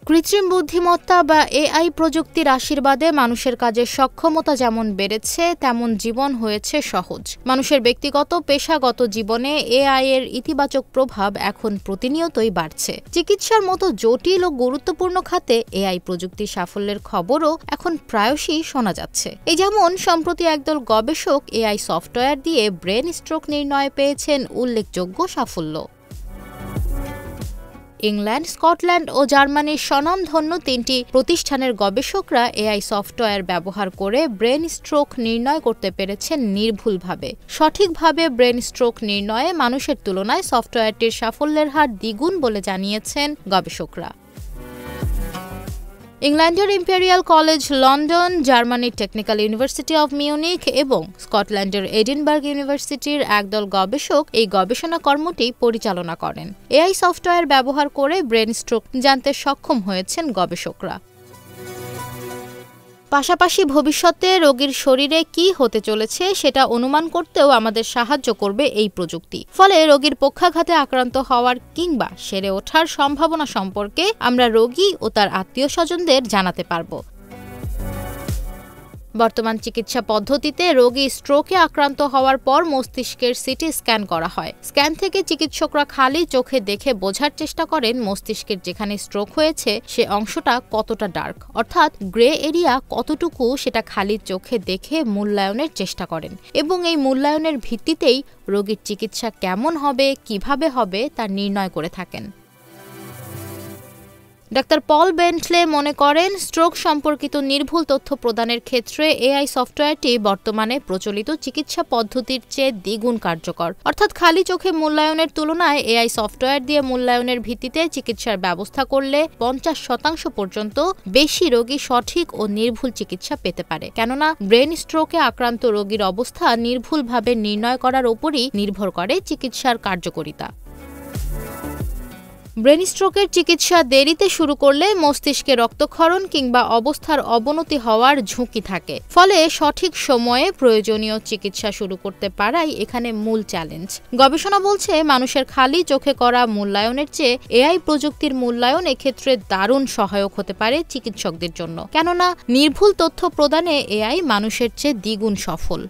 কৃত্রিম বুদ্ধিমত্তা বা এআই প্রযুক্তির আশীর্বাদে মানুষের কাজের সক্ষমতা যেমন বেড়েছে, তেমন জীবন হয়েছে সহজ। মানুষের ব্যক্তিগত পেশাগত জীবনে এআই এর ইতিবাচক প্রভাব এখন প্রতিনিয়তই বাড়ছে। চিকিৎসার মতো জটিল ও গুরুত্বপূর্ণ খাতে এআই প্রযুক্তির সাফল্যের খবরও এখন প্রায়শই শোনা যাচ্ছে। এই যেমন সম্প্রতি একদল গবেষক এআই সফটওয়্যার দিয়ে ব্রেন স্ট্রোক নির্ণয়ে পেয়েছেন উল্লেখযোগ্য সাফল্য। ইংল্যান্ড, স্কটল্যান্ড ও জার্মানির স্বনামধন্য 3টি প্রতিষ্ঠানের গবেষকরা এআই সফটওয়্যার ব্যবহার করে ব্রেন স্ট্রোক নির্ণয় করতে পেরেছেন নির্ভুলভাবে। সঠিকভাবে ব্রেন স্ট্রোক নির্ণয়ে মানুষের তুলনায় সফটওয়্যারটির সাফল্যের হার দ্বিগুণ বলে জানিয়েছেন গবেষকরা। ইংল্যান্ডের ইম্পেরিয়াল কলেজ লন্ডন, জার্মানির টেকনিক্যাল ইউনিভার্সিটি অব মিউনিখ এবং স্কটল্যান্ডের এডিনবার্গ ইউনিভার্সিটির একদল গবেষক এই গবেষণা কর্মটি পরিচালনা করেন। এআই সফটওয়্যার ব্যবহার করে ব্রেন স্ট্রোক জানতে সক্ষম হয়েছেন গবেষকরা। পাশাপাশি ভবিষ্যতে রোগীর শরীরে কি হতে চলেছে সেটা অনুমান করতেও আমাদের সাহায্য করবে এই প্রযুক্তি। ফলে রোগীর পক্ষাঘাতে আক্রান্ত হওয়ার কিংবা সেরে ওঠার সম্ভাবনা সম্পর্কে আমরা রোগী ও তার আত্মীয়স্বজনদের জানাতে পারব। বর্তমান চিকিৎসা পদ্ধতিতে রোগী স্ট্রোকে আক্রান্ত হওয়ার পর মস্তিষ্কের সিটি স্ক্যান করা হয়। স্ক্যান থেকে চিকিৎসকরা খালি চোখে দেখে বোঝার চেষ্টা করেন মস্তিষ্কের যেখানে স্ট্রোক হয়েছে সে অংশটা কতটা ডার্ক, অর্থাৎ গ্রে এরিয়া কতটুকু, সেটা খালি চোখে দেখে মূল্যায়নের চেষ্টা করেন এবং এই মূল্যায়নের ভিত্তিতেই রোগীর চিকিৎসা কেমন হবে, কিভাবে হবে তা নির্ণয় করে থাকেন। ডাক্তার পল বেন্টলে মনে করেন, স্ট্রোক সম্পর্কিত নির্ভুল তথ্য প্রদানের ক্ষেত্রে এআই সফটওয়্যারটি বর্তমানে প্রচলিত চিকিৎসা পদ্ধতির চেয়ে দ্বিগুণ কার্যকর। অর্থাৎ খালি চোখে মূল্যায়নের তুলনায় এআই সফটওয়্যার দিয়ে মূল্যায়নের ভিত্তিতে চিকিৎসার ব্যবস্থা করলে 50% পর্যন্ত বেশি রোগী সঠিক ও নির্ভুল চিকিৎসা পেতে পারে। কেননা ব্রেন স্ট্রোকে আক্রান্ত রোগীর অবস্থা নির্ভুলভাবে নির্ণয় করার উপরই নির্ভর করে চিকিৎসার কার্যকারিতা। ব্রেন স্ট্রোকের চিকিৎসা দেরিতে শুরু করলে মস্তিষ্কে রক্তক্ষরণ কিংবা অবস্থার অবনতি হওয়ার ঝুঁকি থাকে। ফলে সঠিক সময়ে প্রয়োজনীয় চিকিৎসা শুরু করতে পারাই এখানে মূল চ্যালেঞ্জ। গবেষণা বলছে, মানুষের খালি চোখে করা মূল্যায়নের চেয়ে এআই প্রযুক্তির মূল্যায়ন এক্ষেত্রে দারুণ সহায়ক হতে পারে চিকিৎসকদের জন্য। কেননা নির্ভুল তথ্য প্রদানে এআই মানুষের চেয়ে দ্বিগুণ সফল।